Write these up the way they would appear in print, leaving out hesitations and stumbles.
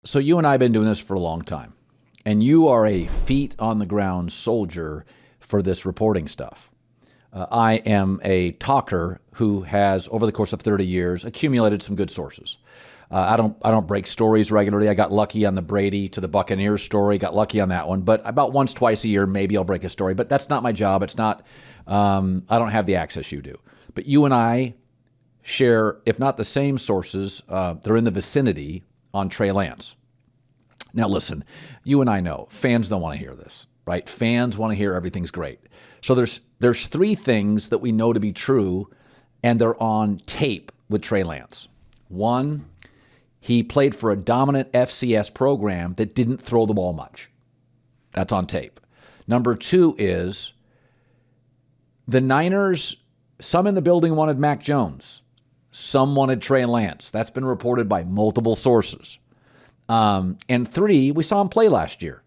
So you and I have been doing this for a long time, and you are a feet-on-the-ground soldier for this reporting stuff. I am a talker who has, over the course of 30 years, accumulated some good sources. I don't break stories regularly. I got lucky on the Brady to the Buccaneers story, got lucky on that one. But about once, twice a year, maybe I'll break a story. But that's not my job. It's not, I don't have the access you do. But you and I share, if not the same sources, they're in the vicinity on Trey Lance. Now listen, you and I know fans don't want to hear this, right? Fans want to hear everything's great. So there's three things that we know to be true, and they're on tape with Trey Lance. One, he played for a dominant FCS program that didn't throw the ball much. That's on tape. Number two is the Niners, some in the building wanted Mac Jones. Some wanted Trey Lance. That's been reported by multiple sources. And three, we saw him play last year.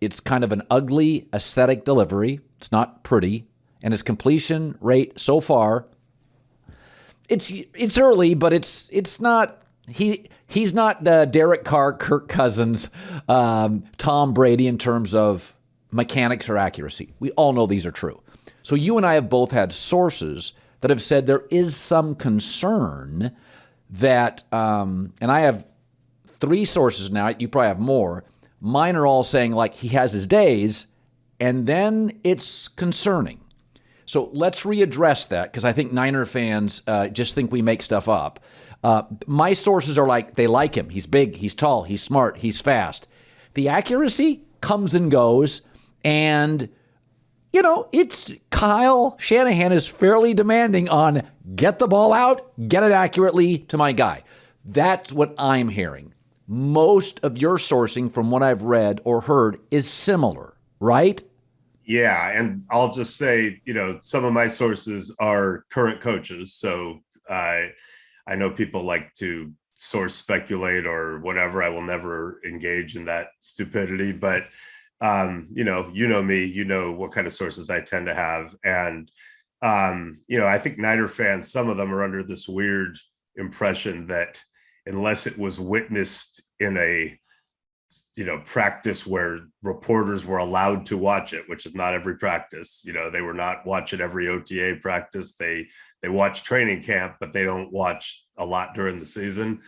It's kind of an ugly, aesthetic delivery. It's not pretty. And his completion rate so far, it's early, but it's not. He's not Derek Carr, Kirk Cousins, Tom Brady in terms of mechanics or accuracy. We all know these are true. So you and I have both had sources that have said there is some concern that, and I have three sources now, you probably have more. Mine are all saying like he has his days, and then it's concerning. So let's readdress that because I think Niner fans just think we make stuff up. My sources are like, they like him. He's big, he's tall, he's smart, he's fast. The accuracy comes and goes, and it's Kyle Shanahan is fairly demanding on get the ball out, get it accurately to my guy. That's what I'm hearing. Most of your sourcing from what I've read or heard is similar, right? Yeah. And I'll just say, some of my sources are current coaches. So I know people like to source speculate or whatever. I will never engage in that stupidity, but you know me, what kind of sources I tend to have. And, I think Niner fans, some of them are under this weird impression that unless it was witnessed in a, practice where reporters were allowed to watch it, which is not every practice, they were not watching every OTA practice. They watch training camp, but they don't watch a lot during the season.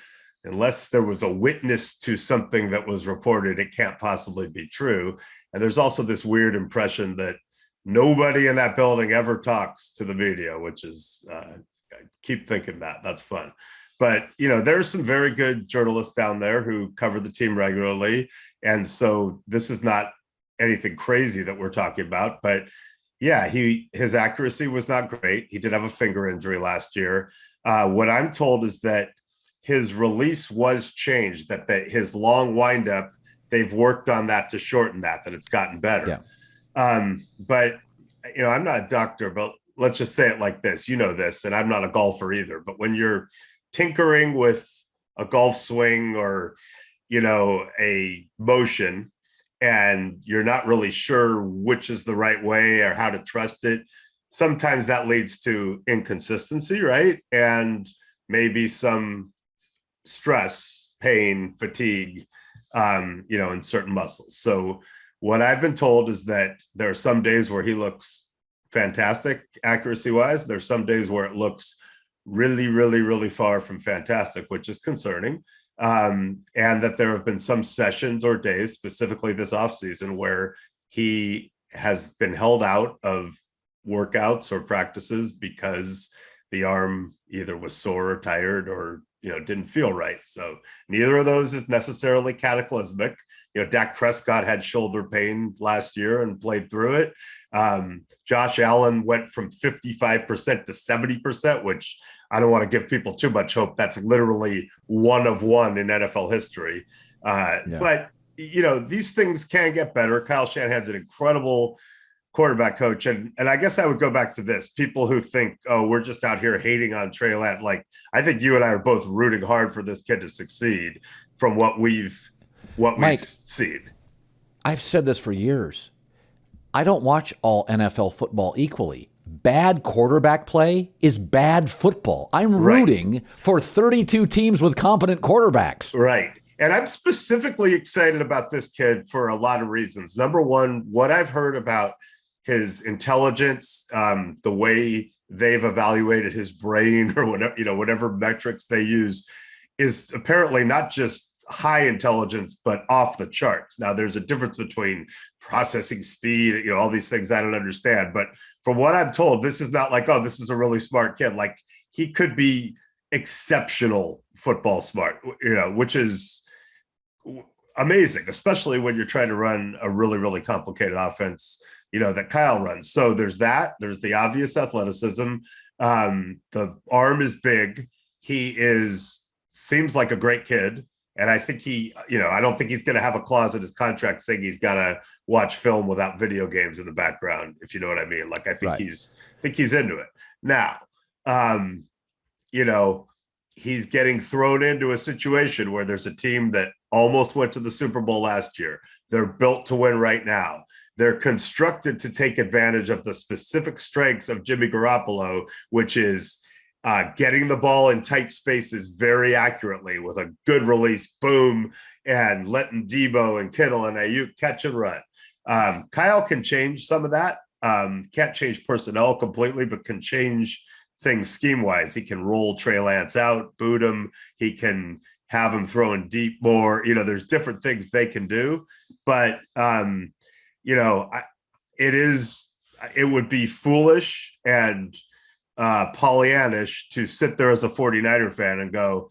Unless there was a witness to something that was reported, it can't possibly be true. And there's also this weird impression that nobody in that building ever talks to the media, which is, I keep thinking that's fun. But, there's some very good journalists down there who cover the team regularly. And so this is not anything crazy that we're talking about. But yeah, his accuracy was not great. He did have a finger injury last year. What I'm told is that his release was changed, that his long windup, they've worked on that to shorten that it's gotten better. Yeah. But, I'm not a doctor, but let's just say it like this, this, and I'm not a golfer either, but when you're tinkering with a golf swing or, a motion, and you're not really sure which is the right way or how to trust it, sometimes that leads to inconsistency, right? And maybe some stress, pain, fatigue, in certain muscles. So what I've been told is that there are some days where he looks fantastic accuracy wise. There's some days where it looks really, really, really far from fantastic, which is concerning. And that there have been some sessions or days, specifically this offseason, where he has been held out of workouts or practices because the arm either was sore or tired or didn't feel right. So neither of those is necessarily cataclysmic. Dak Prescott had shoulder pain last year and played through it. Josh Allen went from 55% to 70%, which I don't want to give people too much hope. That's literally one of one in NFL history. But, these things can get better. Kyle Shanahan's an incredible quarterback coach. And I guess I would go back to this. People who think, oh, we're just out here hating on Trey Lance. Like, I think you and I are both rooting hard for this kid to succeed from what we've seen. I've said this for years. I don't watch all NFL football equally. Bad quarterback play is bad football. I'm rooting for 32 teams with competent quarterbacks. Right. And I'm specifically excited about this kid for a lot of reasons. Number one, what I've heard about his intelligence, the way they've evaluated his brain or whatever, whatever metrics they use, is apparently not just high intelligence, but off the charts. Now, there's a difference between processing speed, all these things I don't understand. But from what I'm told, this is not like, oh, this is a really smart kid. Like, he could be exceptional football smart, which is amazing, especially when you're trying to run a really, really complicated offense, that Kyle runs. So there's that. There's the obvious athleticism. The arm is big. He seems like a great kid. And I think I don't think he's going to have a clause in his contract saying he's got to watch film without video games in the background, if you know what I mean. Like, I think he's into it. Now, he's getting thrown into a situation where there's a team that almost went to the Super Bowl last year. They're built to win right now. They're constructed to take advantage of the specific strengths of Jimmy Garoppolo, which is getting the ball in tight spaces very accurately with a good release, boom, and letting Debo and Kittle and Ayuk catch and run. Kyle can change some of that. Can't change personnel completely, but can change things scheme-wise. He can roll Trey Lance out, boot him. He can have him throwing deep more. There's different things they can do. But, it would be foolish and Pollyannish to sit there as a 49er fan and go,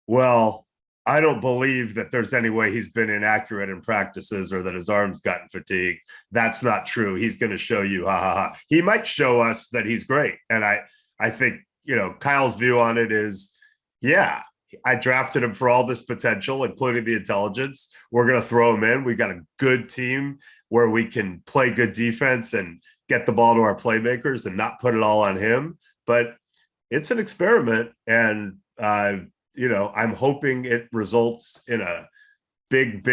well, I don't believe that there's any way he's been inaccurate in practices or that his arm's gotten fatigued. That's not true. He's going to show you, ha, ha, ha. He might show us that he's great. And I think, Kyle's view on it is, yeah, I drafted him for all this potential, including the intelligence. We're going to throw him in. We've got a good team where we can play good defense and get the ball to our playmakers and not put it all on him. But it's an experiment. And, I'm hoping it results in a big,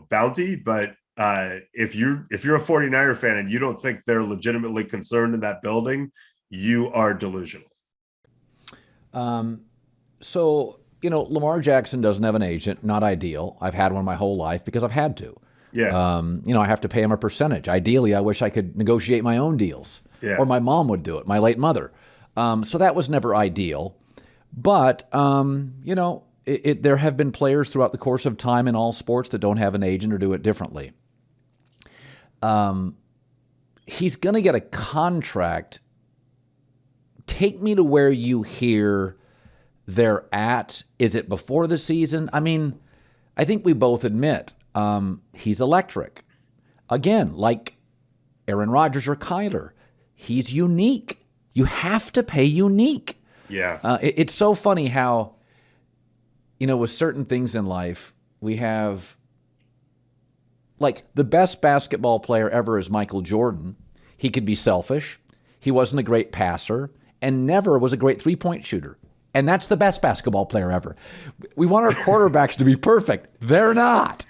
bounty. But if you're a 49er fan and you don't think they're legitimately concerned in that building, you are delusional. So, Lamar Jackson doesn't have an agent. Not ideal. I've had one my whole life because I've had to. Yeah. I have to pay him a percentage. Ideally, I wish I could negotiate my own deals. Yeah. Or my mom would do it, my late mother. So that was never ideal. But, there have been players throughout the course of time in all sports that don't have an agent or do it differently. He's going to get a contract. Take me to where you hear they're at. Is it before the season? I mean, I think we both admit he's electric. Again, like Aaron Rodgers or Kyler, he's unique. You have to pay unique. Yeah. It's so funny how, with certain things in life, we have, like, the best basketball player ever is Michael Jordan. He could be selfish. He wasn't a great passer and never was a great three-point shooter. And that's the best basketball player ever. We want our quarterbacks to be perfect. They're not.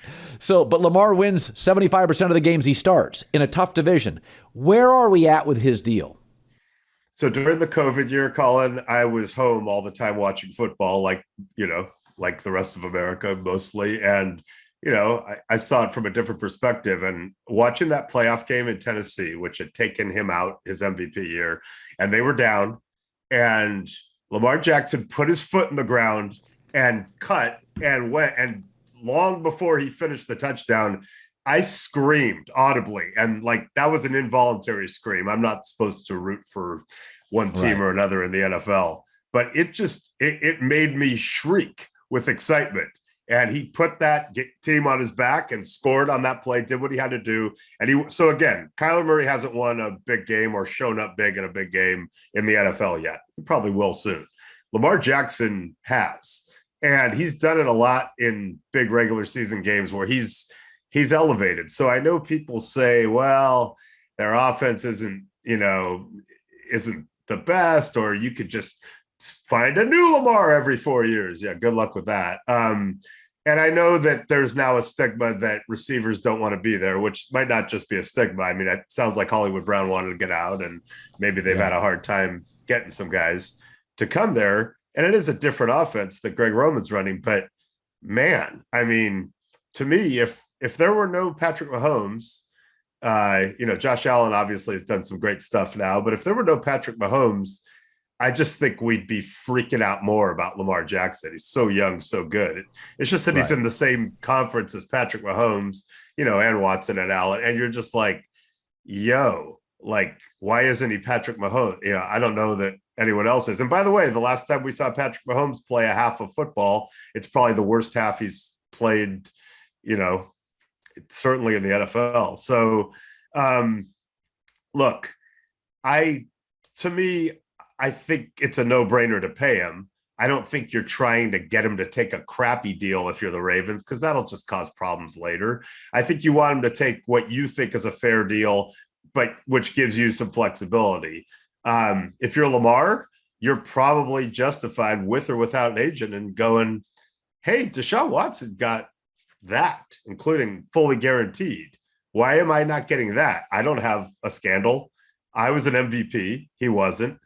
But Lamar wins 75% of the games he starts in a tough division. Where are we at with his deal? So during the COVID year, Colin, I was home all the time watching football, like the rest of America mostly. And, I saw it from a different perspective. And watching that playoff game in Tennessee, which had taken him out his MVP year, and they were down, and Lamar Jackson put his foot in the ground and cut and went. And long before he finished the touchdown, I screamed audibly. And that was an involuntary scream. I'm not supposed to root for one team or another in the NFL, but it made me shriek with excitement. And he put that team on his back and scored on that play, did what he had to do. And so again, Kyler Murray hasn't won a big game or shown up big in a big game in the NFL yet. He probably will soon. Lamar Jackson has, and he's done it a lot in big regular season games where he's elevated. So I know people say, well, their offense isn't the best, or you could just find a new Lamar every 4 years. Yeah, good luck with that. And I know that there's now a stigma that receivers don't want to be there, which might not just be a stigma. I mean, it sounds like Hollywood Brown wanted to get out, and maybe they've had a hard time getting some guys to come there. And it is a different offense that Greg Roman's running, but man, I mean, to me, if there were no Patrick Mahomes, Josh Allen obviously has done some great stuff now, but if there were no Patrick Mahomes, I just think we'd be freaking out more about Lamar Jackson. He's so young, so good. It's just that he's in the same conference as Patrick Mahomes, and Watson and Allen. And you're just like, yo, like, why isn't he Patrick Mahomes? I don't know that anyone else is. And by the way, the last time we saw Patrick Mahomes play a half of football, it's probably the worst half he's played, certainly in the NFL. So, look, to me, I think it's a no-brainer to pay him. I don't think you're trying to get him to take a crappy deal if you're the Ravens, because that'll just cause problems later. I think you want him to take what you think is a fair deal, but which gives you some flexibility. If you're Lamar, you're probably justified with or without an agent and going, hey, Deshaun Watson got that, including fully guaranteed. Why am I not getting that? I don't have a scandal. I was an MVP. He wasn't.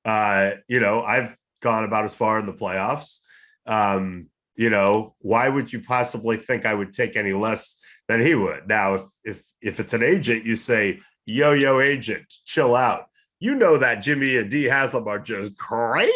I've gone about as far in the playoffs. Why would you possibly think I would take any less than he would? Now, if it's an agent, you say, yo, agent, chill out. That Jimmy and D Haslam are just crazy.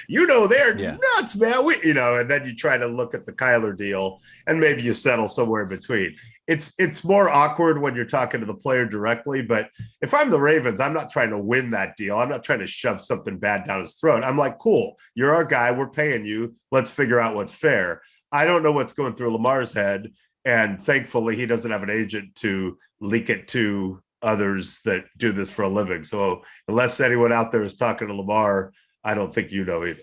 They're nuts, man. And then you try to look at the Kyler deal and maybe you settle somewhere in between. It's more awkward when you're talking to the player directly. But if I'm the Ravens, I'm not trying to win that deal. I'm not trying to shove something bad down his throat. I'm like, cool, you're our guy. We're paying you. Let's figure out what's fair. I don't know what's going through Lamar's head. And thankfully, he doesn't have an agent to leak it to others that do this for a living. So unless anyone out there is talking to Lamar, I don't think either.